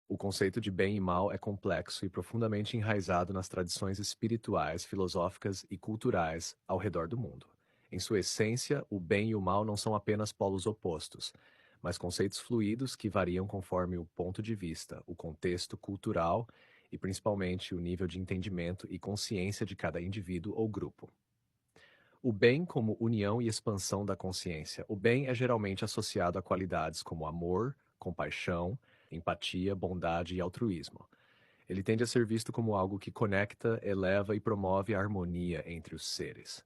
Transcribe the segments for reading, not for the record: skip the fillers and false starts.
O conceito de bem e mal é complexo e profundamente enraizado nas tradições espirituais, filosóficas e culturais ao redor do mundo. Em sua essência, o bem e o mal não são apenas polos opostos, mas conceitos fluidos que variam conforme o ponto de vista, o contexto cultural e principalmente o nível de entendimento e consciência de cada indivíduo ou grupo. O bem como união e expansão da consciência. O bem é geralmente associado a qualidades como amor, compaixão, empatia, bondade e altruísmo. Ele tende a ser visto como algo que conecta, eleva e promove a harmonia entre os seres.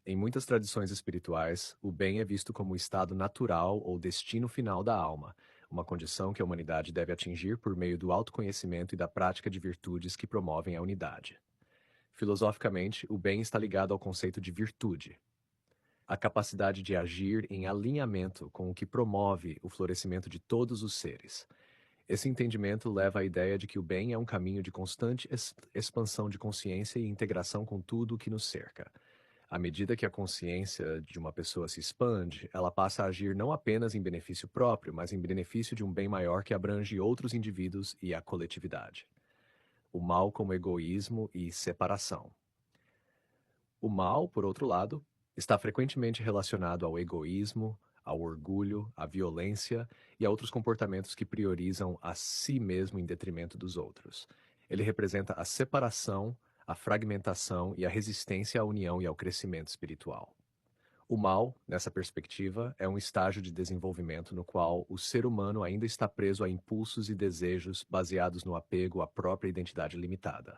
Em muitas tradições espirituais, o bem é visto como o estado natural ou destino final da alma, uma condição que a humanidade deve atingir por meio do autoconhecimento e da prática de virtudes que promovem a unidade. Filosoficamente, o bem está ligado ao conceito de virtude, a capacidade de agir em alinhamento com o que promove o florescimento de todos os seres. Esse entendimento leva à ideia de que o bem é um caminho de constante expansão de consciência e integração com tudo o que nos cerca. À medida que a consciência de uma pessoa se expande, ela passa a agir não apenas em benefício próprio, mas em benefício de um bem maior que abrange outros indivíduos e a coletividade. O mal como egoísmo e separação. O mal, por outro lado, está frequentemente relacionado ao egoísmo, ao orgulho, à violência e a outros comportamentos que priorizam a si mesmo em detrimento dos outros. Ele representa a separação, a fragmentação e a resistência à união e ao crescimento espiritual. O mal, nessa perspectiva, é um estágio de desenvolvimento no qual o ser humano ainda está preso a impulsos e desejos baseados no apego à própria identidade limitada.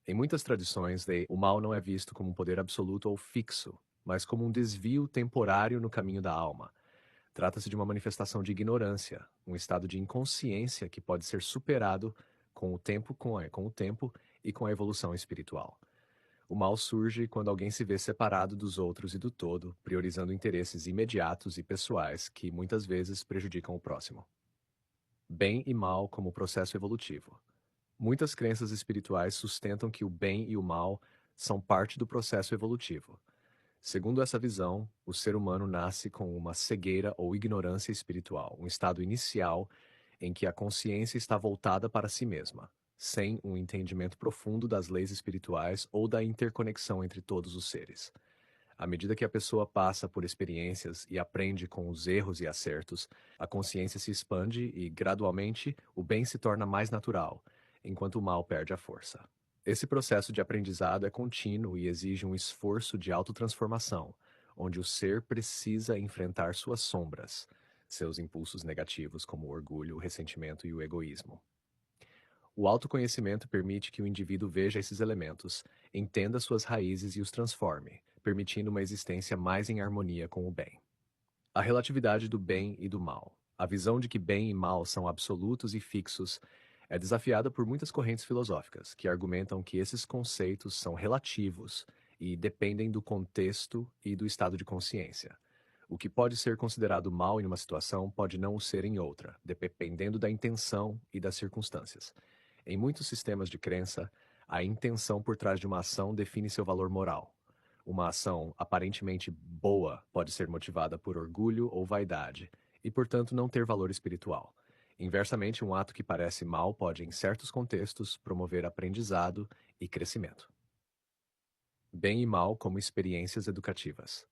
Em muitas tradições, o mal não é visto como um poder absoluto ou fixo, mas como um desvio temporário no caminho da alma. Trata-se de uma manifestação de ignorância, um estado de inconsciência que pode ser superado com o tempo, com o tempo e com a evolução espiritual. O mal surge quando alguém se vê separado dos outros e do todo, priorizando interesses imediatos e pessoais que muitas vezes prejudicam o próximo. Bem e mal como processo evolutivo. Muitas crenças espirituais sustentam que o bem e o mal são parte do processo evolutivo. Segundo essa visão, o ser humano nasce com uma cegueira ou ignorância espiritual, um estado inicial em que a consciência está voltada para si mesma, sem um entendimento profundo das leis espirituais ou da interconexão entre todos os seres. À medida que a pessoa passa por experiências e aprende com os erros e acertos, a consciência se expande e, gradualmente, o bem se torna mais natural, enquanto o mal perde a força. Esse processo de aprendizado é contínuo e exige um esforço de autotransformação, onde o ser precisa enfrentar suas sombras, seus impulsos negativos como o orgulho, o ressentimento e o egoísmo. O autoconhecimento permite que o indivíduo veja esses elementos, entenda suas raízes e os transforme, permitindo uma existência mais em harmonia com o bem. A relatividade do bem e do mal. A visão de que bem e mal são absolutos e fixos é desafiada por muitas correntes filosóficas, que argumentam que esses conceitos são relativos e dependem do contexto e do estado de consciência. O que pode ser considerado mal em uma situação pode não o ser em outra, dependendo da intenção e das circunstâncias. Em muitos sistemas de crença, a intenção por trás de uma ação define seu valor moral. Uma ação aparentemente boa pode ser motivada por orgulho ou vaidade, e, portanto, não ter valor espiritual. Inversamente, um ato que parece mal pode, em certos contextos, promover aprendizado e crescimento. Bem e mal como experiências educativas.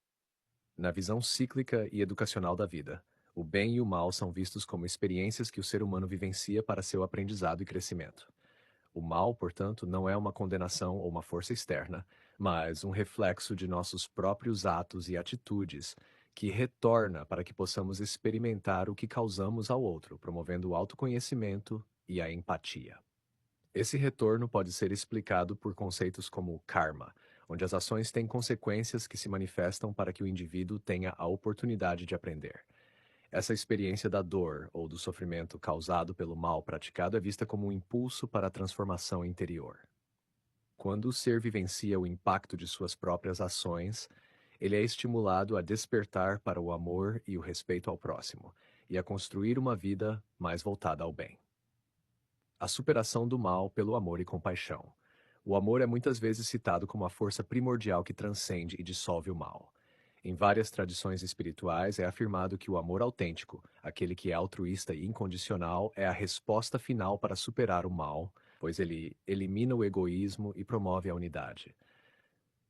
Na visão cíclica e educacional da vida, o bem e o mal são vistos como experiências que o ser humano vivencia para seu aprendizado e crescimento. O mal, portanto, não é uma condenação ou uma força externa, mas um reflexo de nossos próprios atos e atitudes que retorna para que possamos experimentar o que causamos ao outro, promovendo o autoconhecimento e a empatia. Esse retorno pode ser explicado por conceitos como karma, onde as ações têm consequências que se manifestam para que o indivíduo tenha a oportunidade de aprender. Essa experiência da dor ou do sofrimento causado pelo mal praticado é vista como um impulso para a transformação interior. Quando o ser vivencia o impacto de suas próprias ações, ele é estimulado a despertar para o amor e o respeito ao próximo, e a construir uma vida mais voltada ao bem. A superação do mal pelo amor e compaixão. O amor é muitas vezes citado como a força primordial que transcende e dissolve o mal. Em várias tradições espirituais é afirmado que o amor autêntico, aquele que é altruísta e incondicional, é a resposta final para superar o mal, pois ele elimina o egoísmo e promove a unidade.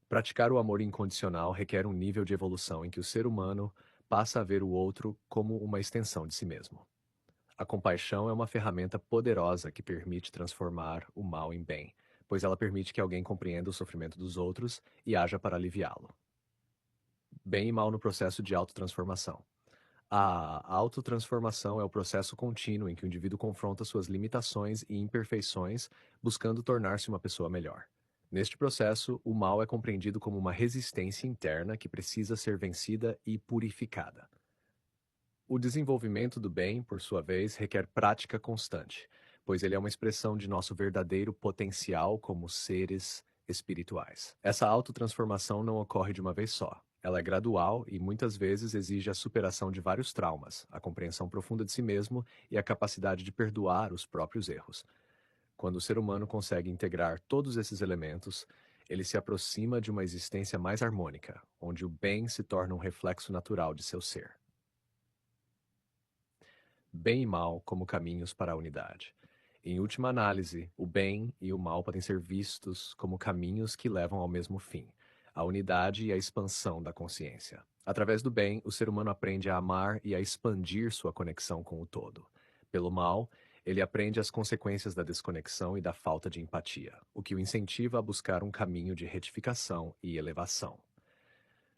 Praticar o amor incondicional requer um nível de evolução em que o ser humano passa a ver o outro como uma extensão de si mesmo. A compaixão é uma ferramenta poderosa que permite transformar o mal em bem, pois ela permite que alguém compreenda o sofrimento dos outros e haja para aliviá-lo. Bem e mal no processo de autotransformação. A autotransformação é o processo contínuo em que o indivíduo confronta suas limitações e imperfeições, buscando tornar-se uma pessoa melhor. Neste processo, o mal é compreendido como uma resistência interna que precisa ser vencida e purificada. O desenvolvimento do bem, por sua vez, requer prática constante, pois ele é uma expressão de nosso verdadeiro potencial como seres espirituais. Essa autotransformação não ocorre de uma vez só. Ela é gradual e muitas vezes exige a superação de vários traumas, a compreensão profunda de si mesmo e a capacidade de perdoar os próprios erros. Quando o ser humano consegue integrar todos esses elementos, ele se aproxima de uma existência mais harmônica, onde o bem se torna um reflexo natural de seu ser. Bem e mal como caminhos para a unidade. Em última análise, o bem e o mal podem ser vistos como caminhos que levam ao mesmo fim, a unidade e a expansão da consciência. Através do bem, o ser humano aprende a amar e a expandir sua conexão com o todo. Pelo mal, ele aprende as consequências da desconexão e da falta de empatia, o que o incentiva a buscar um caminho de retificação e elevação.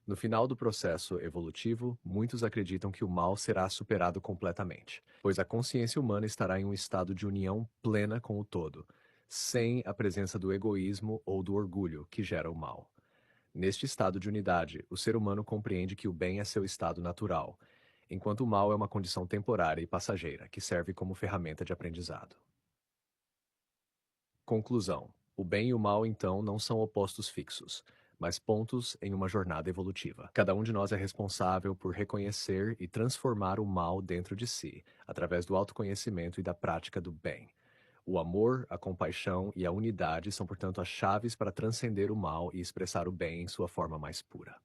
No final do processo evolutivo, muitos acreditam que o mal será superado completamente, pois a consciência humana estará em um estado de união plena com o todo, sem a presença do egoísmo ou do orgulho que gera o mal. Neste estado de unidade, o ser humano compreende que o bem é seu estado natural, enquanto o mal é uma condição temporária e passageira que serve como ferramenta de aprendizado. Conclusão: o bem e o mal, então, não são opostos fixos, mas pontos em uma jornada evolutiva. Cada um de nós é responsável por reconhecer e transformar o mal dentro de si, através do autoconhecimento e da prática do bem. O amor, a compaixão e a unidade são, portanto, as chaves para transcender o mal e expressar o bem em sua forma mais pura.